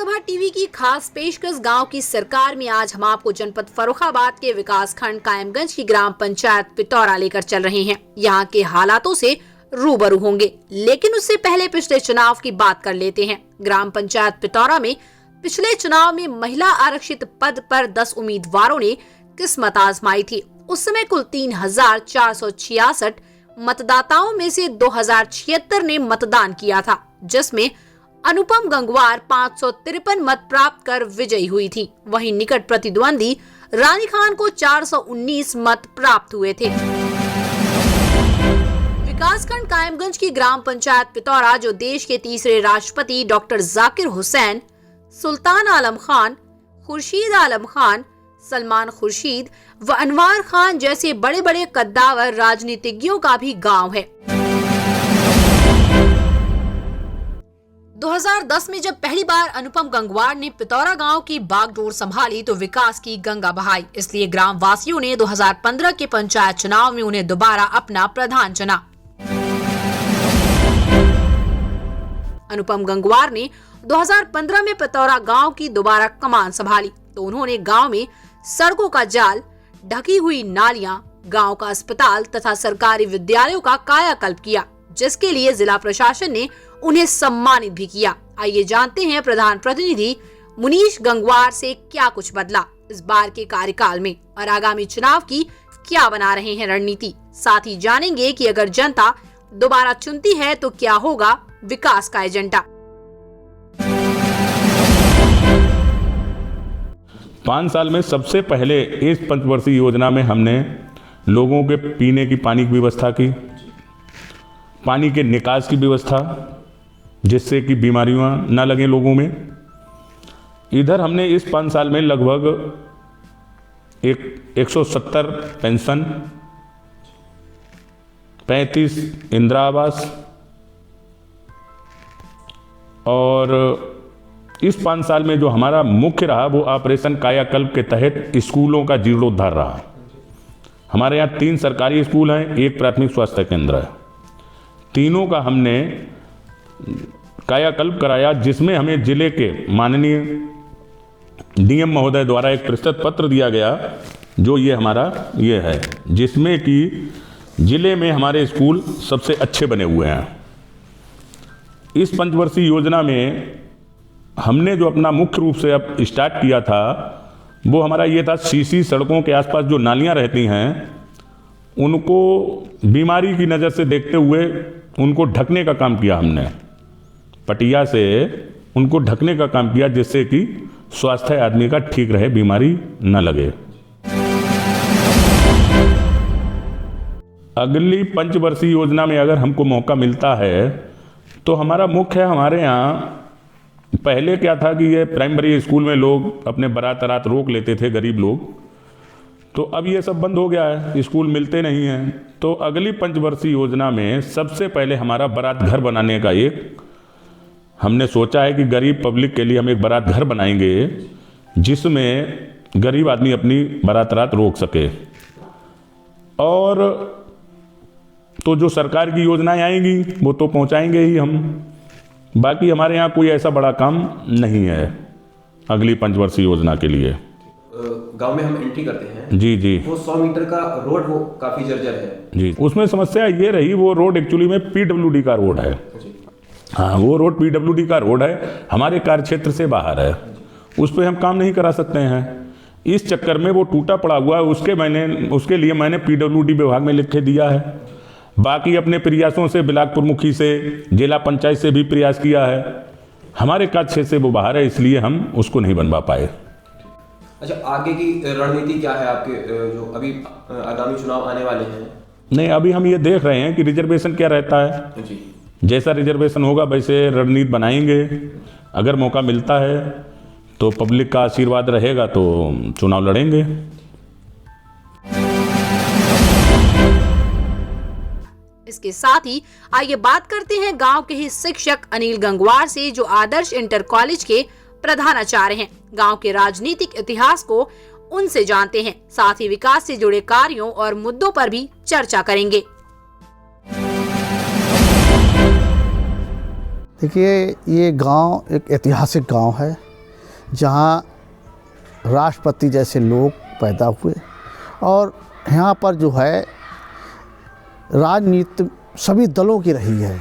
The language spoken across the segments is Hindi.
लोकसभा टीवी की खास पेशकश गांव की सरकार में आज हम आपको जनपद फर्रुखाबाद के विकासखंड कायमगंज की ग्राम पंचायत पितौरा लेकर चल रहे हैं। यहां के हालातों से रूबरू होंगे, लेकिन उससे पहले पिछले चुनाव की बात कर लेते हैं। ग्राम पंचायत पितौरा में पिछले चुनाव में महिला आरक्षित पद पर 10 उम्मीदवारों ने किस्मत आजमाई थी। उस समय कुल 3,466 मतदाताओं में से 2,076 ने मतदान किया था, जिसमें अनुपम गंगवार 553 मत प्राप्त कर विजयी हुई थी। वहीं निकट प्रतिद्वंदी रानी खान को 419 मत प्राप्त हुए थे। विकासखंड कायमगंज की ग्राम पंचायत पितौरा, जो देश के तीसरे राष्ट्रपति डॉक्टर जाकिर हुसैन, सुल्तान आलम खान, खुर्शीद आलम खान, सलमान खुर्शीद व अनवार खान जैसे बड़े बड़े कद्दावर राजनीतिज्ञों का भी गांव है। 2010 में जब पहली बार अनुपम गंगवार ने पितौरा गांव की बागडोर संभाली तो विकास की गंगा बहाई। इसलिए ग्राम वासियों ने 2015 के पंचायत चुनाव में उन्हें दोबारा अपना प्रधान चुना। अनुपम गंगवार ने 2015 में पितौरा गांव की दोबारा कमान संभाली तो उन्होंने गांव में सड़कों का जाल, ढकी हुई नालियां, गांव का अस्पताल तथा सरकारी विद्यालयों का कायाकल्प किया, जिसके लिए जिला प्रशासन ने उन्हें सम्मानित भी किया। आइए जानते हैं प्रधान प्रतिनिधि मुनीश गंगवार से क्या कुछ बदला इस बार के कार्यकाल में और आगामी चुनाव की क्या बना रहे हैं रणनीति। साथ ही जानेंगे कि अगर जनता दोबारा चुनती है तो क्या होगा विकास का एजेंडा। 5 साल में सबसे पहले इस पंचवर्षीय योजना में हमने लोगों के पीने की पानी की व्यवस्था की, पानी के निकास की व्यवस्था, जिससे कि बीमारियां ना लगें लोगों में। इधर हमने इस 5 साल में लगभग 170 पेंशन, 35 इंदिरा आवास और इस 5 साल में जो हमारा मुख्य रहा वो ऑपरेशन कायाकल्प के तहत स्कूलों का जीर्णोद्धार रहा। हमारे यहाँ 3 सरकारी स्कूल हैं, 1 प्राथमिक स्वास्थ्य केंद्र है। तीनों का हमने कायाकल्प कराया, जिसमें हमें जिले के माननीय डीएम महोदय द्वारा एक प्रशस्ति पत्र दिया गया, जो ये हमारा ये है, जिसमें कि जिले में हमारे स्कूल सबसे अच्छे बने हुए हैं। इस पंचवर्षीय योजना में हमने जो अपना मुख्य रूप से अब स्टार्ट किया था वो हमारा ये था, सीसी सड़कों के आसपास जो नालियां रहती हैं उनको बीमारी की नज़र से देखते हुए उनको ढकने का काम किया। हमने पटिया से उनको ढकने का काम किया, जिससे कि स्वास्थ्य आदमी का ठीक रहे, बीमारी न लगे। अगली पंचवर्षीय योजना में अगर हमको मौका मिलता है तो हमारा मुख्य है, हमारे यहाँ पहले क्या था कि ये प्राइमरी स्कूल में लोग अपने बारात रोक लेते थे, गरीब लोग, तो अब ये सब बंद हो गया है, स्कूल मिलते नहीं हैं। तो अगली पंचवर्षीय योजना में सबसे पहले हमारा बारात घर बनाने का एक हमने सोचा है कि गरीब पब्लिक के लिए हम एक बारात घर बनाएंगे, जिसमें गरीब आदमी अपनी बारात रोक सके। और तो जो सरकार की योजनाएं आएंगी वो तो पहुंचाएंगे ही हम। बाकी हमारे यहाँ कोई ऐसा बड़ा काम नहीं है अगली पंचवर्षीय योजना के लिए। गांव में हम एंट्री करते हैं जी जी, वो 100 मीटर का रोड वो काफी जर्जर है जी। उसमें समस्या ये रही, वो रोड एक्चुअली में पीडब्ल्यूडी का रोड है। हाँ, वो रोड पीडब्ल्यूडी का रोड है, हमारे कार्य क्षेत्र से बाहर है, उस पर हम काम नहीं करा सकते हैं। इस चक्कर में वो टूटा पड़ा हुआ है, उसके लिए मैंने पीडब्ल्यूडी विभाग में लिख के दिया है। बाकी अपने प्रयासों से बिलासपुर मुखी से, जिला पंचायत से भी प्रयास किया है, हमारे कार्य क्षेत्र से वो बाहर है, इसलिए हम उसको नहीं बनवा पाए। अच्छा, आगे की रणनीति क्या है आपके, जो अभी आगामी चुनाव आने वाले हैं? नहीं, अभी हम ये देख रहे हैं कि रिजर्वेशन क्या रहता है जी। जैसा रिजर्वेशन होगा वैसे रणनीति बनाएंगे। अगर मौका मिलता है तो पब्लिक का आशीर्वाद रहेगा तो चुनाव लड़ेंगे। इसके साथ ही आइए बात करते हैं गांव के ही शिक्षक अनिल गंगवार से, जो आदर्श इंटर कॉलेज के प्रधानाचार्य हैं। गांव के राजनीतिक इतिहास को उनसे जानते हैं, साथ ही विकास से जुड़े कार्यों और मुद्दों पर भी चर्चा करेंगे। देखिए, ये गांव एक ऐतिहासिक गांव है जहाँ राष्ट्रपति जैसे लोग पैदा हुए और यहाँ पर जो है राजनीति सभी दलों की रही है।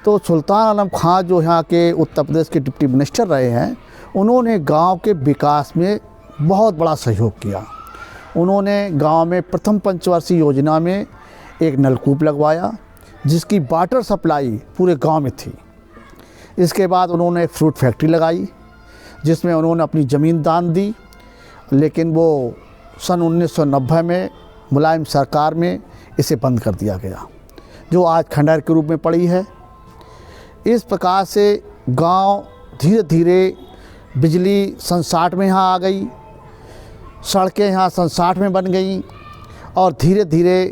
तो सुल्तान आलम खां जो यहाँ के उत्तर प्रदेश के डिप्टी मिनिस्टर रहे हैं, उन्होंने गांव के विकास में बहुत बड़ा सहयोग किया। उन्होंने गांव में प्रथम पंचवर्षीय योजना में एक नलकूप लगवाया जिसकी वाटर सप्लाई पूरे गांव में थी। इसके बाद उन्होंने फ्रूट फैक्ट्री लगाई जिसमें उन्होंने अपनी ज़मीन दान दी, लेकिन वो सन 1990 में मुलायम सरकार में इसे बंद कर दिया गया, जो आज खंडहर के रूप में पड़ी है। इस प्रकार से गांव धीरे धीरे बिजली सन 60 में यहाँ आ गई, सड़कें यहाँ सन 60 में बन गई और धीरे धीरे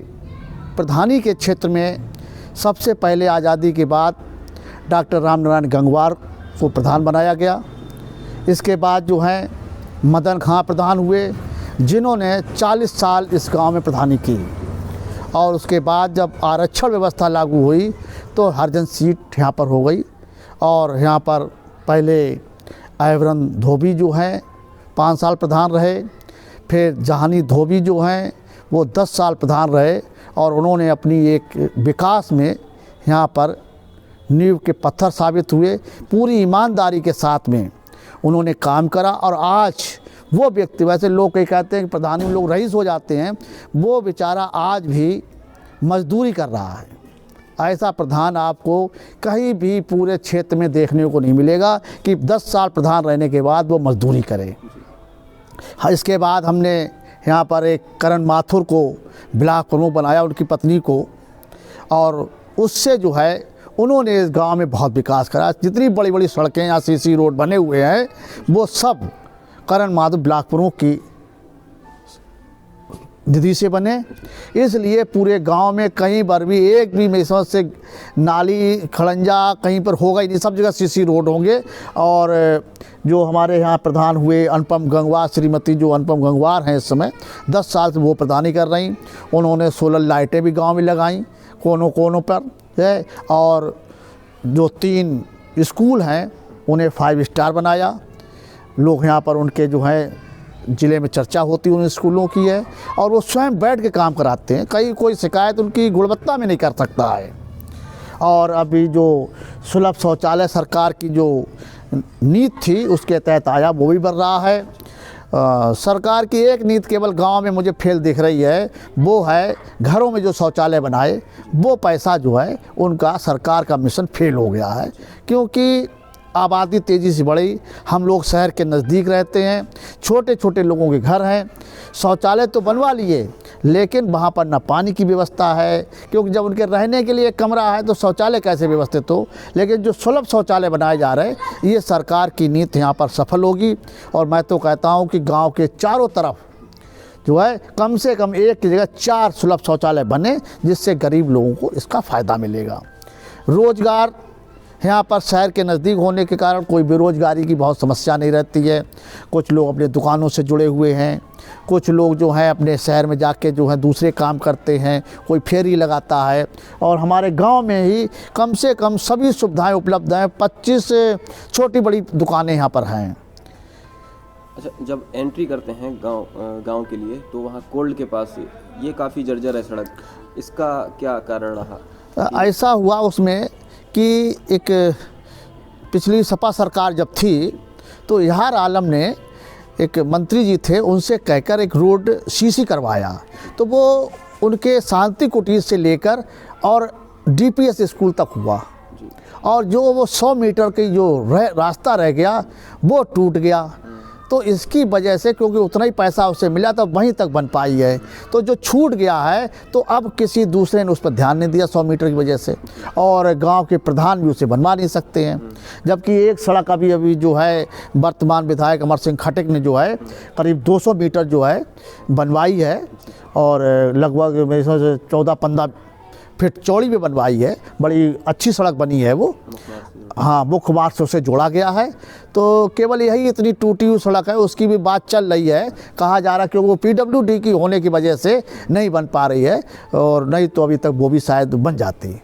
प्रधानी के क्षेत्र में सबसे पहले आज़ादी के बाद डॉक्टर रामनारायण गंगवार को प्रधान बनाया गया। इसके बाद जो है मदन खां प्रधान हुए, जिन्होंने 40 साल इस गांव में प्रधानी की। और उसके बाद जब आरक्षण व्यवस्था लागू हुई तो हरिजन सीट यहाँ पर हो गई और यहाँ पर पहले आयवरन धोबी जो हैं 5 साल प्रधान रहे, फिर जहानी धोबी जो हैं वो 10 साल प्रधान रहे और उन्होंने अपनी एक विकास में यहाँ पर नींव के पत्थर साबित हुए। पूरी ईमानदारी के साथ में उन्होंने काम करा और आज वो व्यक्ति, वैसे लोग कई कहते हैं कि प्रधानी में लोग रईस हो जाते हैं, वो बेचारा आज भी मजदूरी कर रहा है। ऐसा प्रधान आपको कहीं भी पूरे क्षेत्र में देखने को नहीं मिलेगा कि 10 साल प्रधान रहने के बाद वो मजदूरी करे। इसके बाद हमने यहाँ पर एक करण माथुर को ब्लॉक प्रमुख बनाया, उनकी पत्नी को, और उससे जो है उन्होंने इस गांव में बहुत विकास करा। जितनी बड़ी बड़ी सड़कें यहाँ सीसी रोड बने हुए हैं वो सब करण माथुर ब्लॉक प्रमुख की निधि से बने। इसलिए पूरे गांव में कहीं पर भी एक भी मेरी समझ से नाली खड़ंजा कहीं पर होगा ही नहीं, सब जगह सीसी रोड होंगे। और जो हमारे यहाँ प्रधान हुए अनुपम गंगवार, श्रीमती जो अनुपम गंगवार हैं इस समय 10 साल से वो प्रधानी कर रही। उन्होंने सोलर लाइटें भी गांव में लगाई कोनों कोनों पर है, और जो 3 स्कूल हैं उन्हें 5 स्टार बनाया। लोग यहाँ पर उनके जो है ज़िले में चर्चा होती उन स्कूलों की है और वो स्वयं बैठ के काम कराते हैं। कहीं कोई शिकायत उनकी गुणवत्ता में नहीं कर सकता है। और अभी जो सुलभ शौचालय सरकार की जो नीति थी उसके तहत आया, वो भी बढ़ रहा है। सरकार की एक नीति केवल गांव में मुझे फेल दिख रही है, वो है घरों में जो शौचालय बनाए वो पैसा जो है उनका सरकार का मिशन फेल हो गया है। क्योंकि आबादी तेज़ी से बढ़ी, हम लोग शहर के नज़दीक रहते हैं, छोटे छोटे लोगों के घर हैं, शौचालय तो बनवा लिए लेकिन वहाँ पर ना पानी की व्यवस्था है, क्योंकि जब उनके रहने के लिए एक कमरा है तो शौचालय कैसे व्यवस्थित हो। लेकिन जो सुलभ शौचालय बनाए जा रहे हैं ये सरकार की नीति यहाँ पर सफल होगी। और मैं तो कहता हूँ कि गाँव के चारों तरफ जो है कम से कम एक की जगह 4 सुलभ शौचालय बने, जिससे गरीब लोगों को इसका फ़ायदा मिलेगा। रोज़गार यहाँ पर शहर के नज़दीक होने के कारण कोई बेरोज़गारी की बहुत समस्या नहीं रहती है। कुछ लोग अपने दुकानों से जुड़े हुए हैं, कुछ लोग जो हैं अपने शहर में जाके जो है दूसरे काम करते हैं, कोई फेरी लगाता है। और हमारे गांव में ही कम से कम सभी सुविधाएं उपलब्ध हैं। 25 छोटी बड़ी दुकानें यहाँ पर हैं। अच्छा, जब एंट्री करते हैं गांव के लिए तो वहाँ कोल्ड के पास ये काफ़ी जर्जर है सड़क, इसका क्या कारण रहा? ऐसा हुआ उसमें कि एक पिछली सपा सरकार जब थी तो यार आलम ने, एक मंत्री जी थे, उनसे कहकर एक रोड सीसी करवाया। तो वो उनके शांति कुटीर से लेकर और डीपीएस स्कूल तक हुआ और जो वो 100 मीटर की जो रास्ता रह गया वो टूट गया। तो इसकी वजह से, क्योंकि उतना ही पैसा उसे मिला तो वहीं तक बन पाई है। तो जो छूट गया है तो अब किसी दूसरे ने उस पर ध्यान नहीं दिया 100 मीटर की वजह से, और गांव के प्रधान भी उसे बनवा नहीं सकते हैं। जबकि एक सड़क अभी जो है वर्तमान विधायक अमर सिंह खटिक ने जो है करीब 200 मीटर जो है बनवाई है और लगभग मेरे हिसाब से 14-15 फीट चौड़ी भी बनवाई है। बड़ी अच्छी सड़क बनी है वो, हाँ, मुख्य मार्ग से उसे जोड़ा गया है। तो केवल यही इतनी टूटी हुई सड़क है, उसकी भी बात चल रही है। कहा जा रहा है कि वो PWD की होने की वजह से नहीं बन पा रही है, और नहीं तो अभी तक वो भी शायद बन जाती।